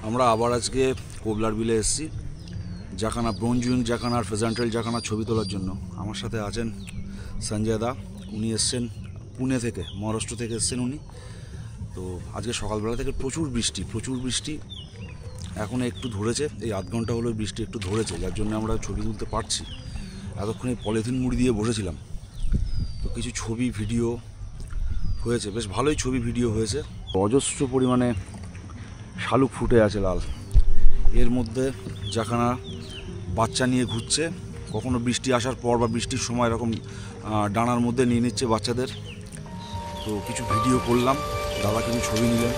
আমরা আবার আজকে কোবলার বিলে এসেছি জাকানা ব্রোঞ্জুইং জাকানা আর ফেজান্টেল জাকানা ছবি তোলার জন্য। আমার সাথে আছেন সঞ্জয় দা, উনি এসছেন পুনে থেকে, মহারাষ্ট্র থেকে এসছেন উনি। তো আজকে সকালবেলা থেকে প্রচুর বৃষ্টি, এখন একটু ধরেছে, এই আধ ঘন্টা হলো বৃষ্টি একটু ধরেছে, যার জন্য আমরা ছবি তুলতে পারছি। এতক্ষণে পলিথিন মুড়ি দিয়ে বসেছিলাম, তো কিছু ছবি ভিডিও হয়েছে, বেশ ভালোই ছবি ভিডিও হয়েছে। অজস্র পরিমাণে শালুক ফুটে আছে লাল, এর মধ্যে জাকানা বাচ্চা নিয়ে ঘুরছে, কখনো বৃষ্টি আসার পর বা বৃষ্টির সময় এরকম ডানার মধ্যে নিয়ে নিচ্ছে বাচ্চাদের। তো কিছু ভিডিও করলাম, দাদা কিছু ছবি নিলেন।